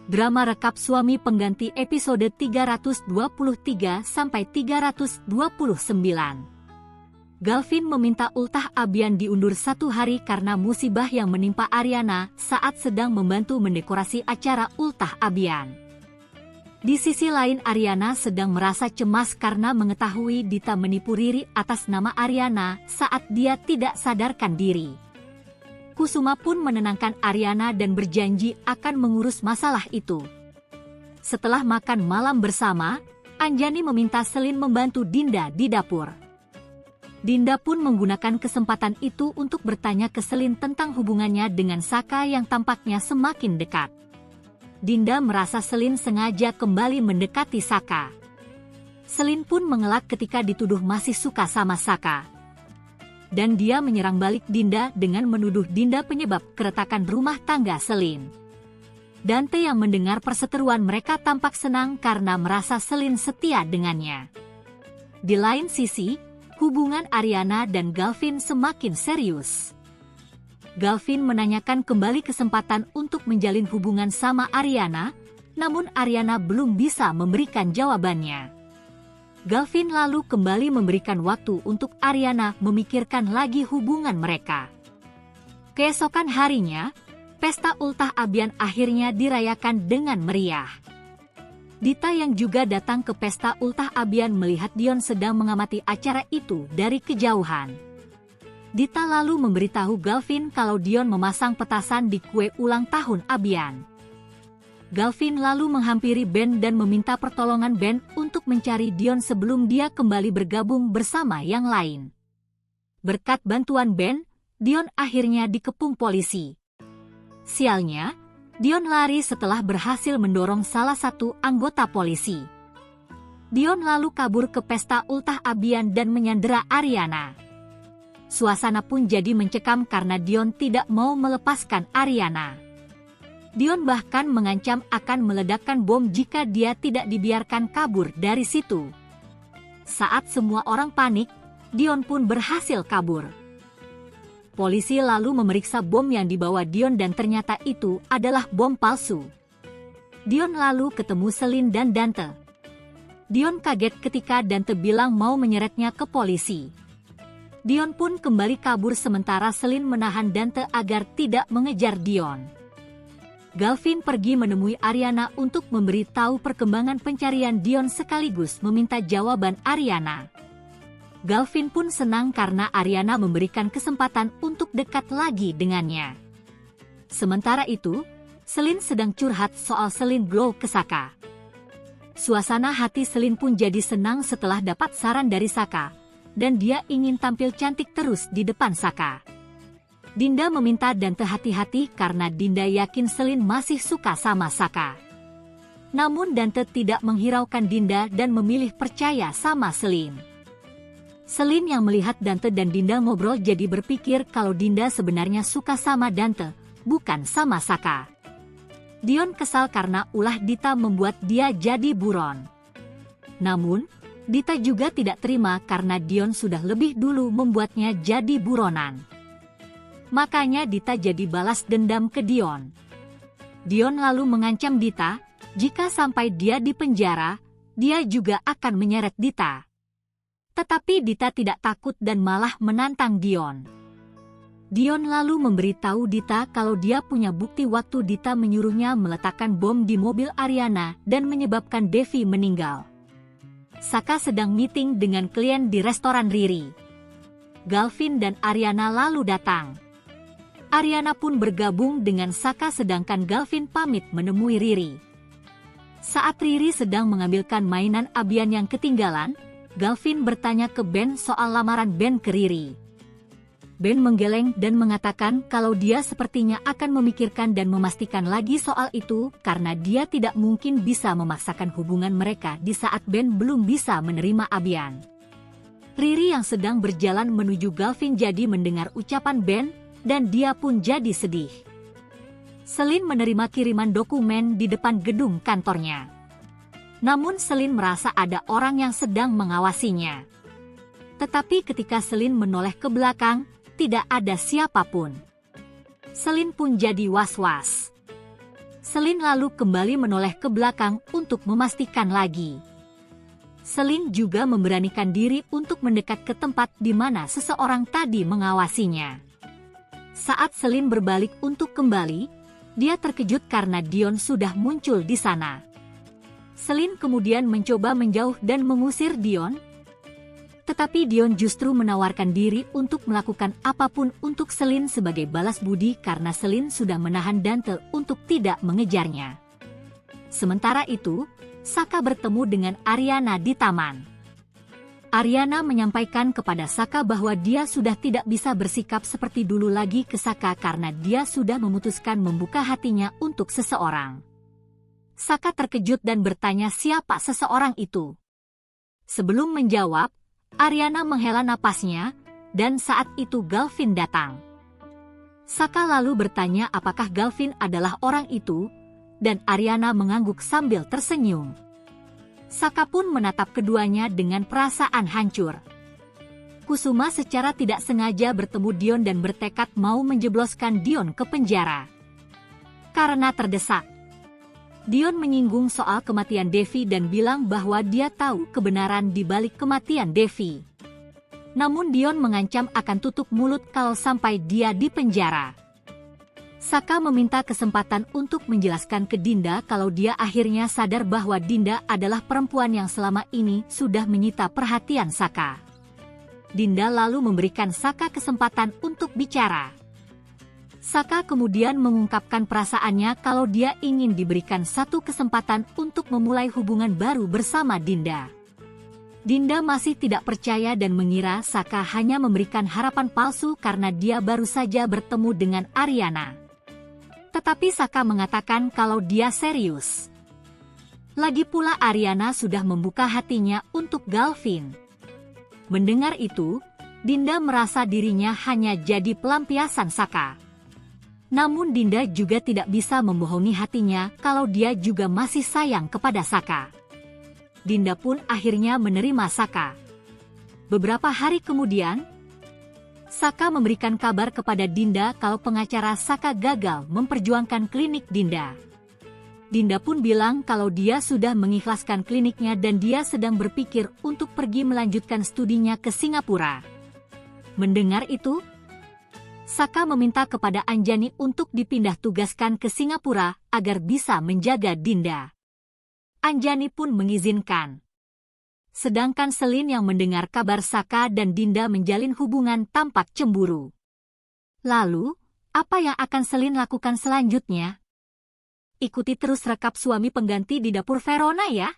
Drama rekap suami pengganti episode 323-329. Galvin meminta ultah Abian diundur 1 hari karena musibah yang menimpa Ariana saat sedang membantu mendekorasi acara ultah Abian. Di sisi lain, Ariana sedang merasa cemas karena mengetahui Dita menipu Riri atas nama Ariana saat dia tidak sadarkan diri. Kusuma pun menenangkan Ariana dan berjanji akan mengurus masalah itu. Setelah makan malam bersama, Anjani meminta Selin membantu Dinda di dapur. Dinda pun menggunakan kesempatan itu untuk bertanya ke Selin tentang hubungannya dengan Saka yang tampaknya semakin dekat. Dinda merasa Selin sengaja kembali mendekati Saka. Selin pun mengelak ketika dituduh masih suka sama Saka. Dan dia menyerang balik Dinda dengan menuduh Dinda penyebab keretakan rumah tangga Selin. Dante yang mendengar perseteruan mereka tampak senang karena merasa Selin setia dengannya. Di lain sisi, hubungan Ariana dan Galvin semakin serius. Galvin menanyakan kembali kesempatan untuk menjalin hubungan sama Ariana, namun Ariana belum bisa memberikan jawabannya. Galvin lalu kembali memberikan waktu untuk Ariana memikirkan lagi hubungan mereka. Keesokan harinya, pesta ultah Abian akhirnya dirayakan dengan meriah. Dita yang juga datang ke pesta ultah Abian melihat Dion sedang mengamati acara itu dari kejauhan. Dita lalu memberitahu Galvin kalau Dion memasang petasan di kue ulang tahun Abian. Galvin lalu menghampiri Ben dan meminta pertolongan Ben untuk mencari Dion sebelum dia kembali bergabung bersama yang lain. Berkat bantuan Ben, Dion akhirnya dikepung polisi. Sialnya, Dion lari setelah berhasil mendorong salah satu anggota polisi. Dion lalu kabur ke pesta ultah Abian dan menyandera Ariana. Suasana pun jadi mencekam karena Dion tidak mau melepaskan Ariana. Dion bahkan mengancam akan meledakkan bom jika dia tidak dibiarkan kabur dari situ. Saat semua orang panik, Dion pun berhasil kabur. Polisi lalu memeriksa bom yang dibawa Dion dan ternyata itu adalah bom palsu. Dion lalu ketemu Selin dan Dante. Dion kaget ketika Dante bilang mau menyeretnya ke polisi. Dion pun kembali kabur sementara Selin menahan Dante agar tidak mengejar Dion. Galvin pergi menemui Ariana untuk memberitahu perkembangan pencarian Dion sekaligus meminta jawaban Ariana. Galvin pun senang karena Ariana memberikan kesempatan untuk dekat lagi dengannya. Sementara itu, Selin sedang curhat soal Selin Glow ke Saka. Suasana hati Selin pun jadi senang setelah dapat saran dari Saka, dan dia ingin tampil cantik terus di depan Saka. Dinda meminta Dante hati-hati karena Dinda yakin Selin masih suka sama Saka. Namun Dante tidak menghiraukan Dinda dan memilih percaya sama Selin. Selin yang melihat Dante dan Dinda ngobrol jadi berpikir kalau Dinda sebenarnya suka sama Dante, bukan sama Saka. Dion kesal karena ulah Dita membuat dia jadi buron. Namun, Dita juga tidak terima karena Dion sudah lebih dulu membuatnya jadi buronan. Makanya Dita jadi balas dendam ke Dion. Dion lalu mengancam Dita, jika sampai dia di penjara, dia juga akan menyeret Dita. Tetapi Dita tidak takut dan malah menantang Dion. Dion lalu memberitahu Dita kalau dia punya bukti waktu Dita menyuruhnya meletakkan bom di mobil Ariana dan menyebabkan Devi meninggal. Saka sedang meeting dengan klien di restoran Riri. Galvin dan Ariana lalu datang. Ariana pun bergabung dengan Saka sedangkan Galvin pamit menemui Riri. Saat Riri sedang mengambilkan mainan Abian yang ketinggalan, Galvin bertanya ke Ben soal lamaran Ben ke Riri. Ben menggeleng dan mengatakan kalau dia sepertinya akan memikirkan dan memastikan lagi soal itu karena dia tidak mungkin bisa memaksakan hubungan mereka di saat Ben belum bisa menerima Abian. Riri yang sedang berjalan menuju Galvin jadi mendengar ucapan Ben, dan dia pun jadi sedih. Selin menerima kiriman dokumen di depan gedung kantornya. Namun Selin merasa ada orang yang sedang mengawasinya. Tetapi ketika Selin menoleh ke belakang, tidak ada siapapun. Selin pun jadi was-was. Selin lalu kembali menoleh ke belakang untuk memastikan lagi. Selin juga memberanikan diri untuk mendekat ke tempat di mana seseorang tadi mengawasinya. Saat Selin berbalik untuk kembali, dia terkejut karena Dion sudah muncul di sana. Selin kemudian mencoba menjauh dan mengusir Dion, tetapi Dion justru menawarkan diri untuk melakukan apapun untuk Selin sebagai balas budi karena Selin sudah menahan Dante untuk tidak mengejarnya. Sementara itu, Saka bertemu dengan Ariana di taman. Ariana menyampaikan kepada Saka bahwa dia sudah tidak bisa bersikap seperti dulu lagi ke Saka karena dia sudah memutuskan membuka hatinya untuk seseorang. Saka terkejut dan bertanya siapa seseorang itu. Sebelum menjawab, Ariana menghela napasnya, dan saat itu Galvin datang. Saka lalu bertanya apakah Galvin adalah orang itu, dan Ariana mengangguk sambil tersenyum. Saka pun menatap keduanya dengan perasaan hancur. Kusuma secara tidak sengaja bertemu Dion dan bertekad mau menjebloskan Dion ke penjara. Karena terdesak, Dion menyinggung soal kematian Devi dan bilang bahwa dia tahu kebenaran di balik kematian Devi. Namun Dion mengancam akan tutup mulut kalau sampai dia di penjara. Saka meminta kesempatan untuk menjelaskan ke Dinda kalau dia akhirnya sadar bahwa Dinda adalah perempuan yang selama ini sudah menyita perhatian Saka. Dinda lalu memberikan Saka kesempatan untuk bicara. Saka kemudian mengungkapkan perasaannya kalau dia ingin diberikan satu kesempatan untuk memulai hubungan baru bersama Dinda. Dinda masih tidak percaya dan mengira Saka hanya memberikan harapan palsu karena dia baru saja bertemu dengan Ariana. Tetapi Saka mengatakan kalau dia serius. Lagi pula Ariana sudah membuka hatinya untuk Galvin. Mendengar itu, Dinda merasa dirinya hanya jadi pelampiasan Saka. Namun Dinda juga tidak bisa membohongi hatinya kalau dia juga masih sayang kepada Saka. Dinda pun akhirnya menerima Saka. Beberapa hari kemudian, Saka memberikan kabar kepada Dinda kalau pengacara Saka gagal memperjuangkan klinik Dinda. Dinda pun bilang kalau dia sudah mengikhlaskan kliniknya dan dia sedang berpikir untuk pergi melanjutkan studinya ke Singapura. Mendengar itu, Saka meminta kepada Anjani untuk dipindah tugaskan ke Singapura agar bisa menjaga Dinda. Anjani pun mengizinkan. Sedangkan Selin yang mendengar kabar Saka dan Dinda menjalin hubungan tampak cemburu. Lalu, apa yang akan Selin lakukan selanjutnya? Ikuti terus rekap Suami Pengganti di Dapur Verona ya.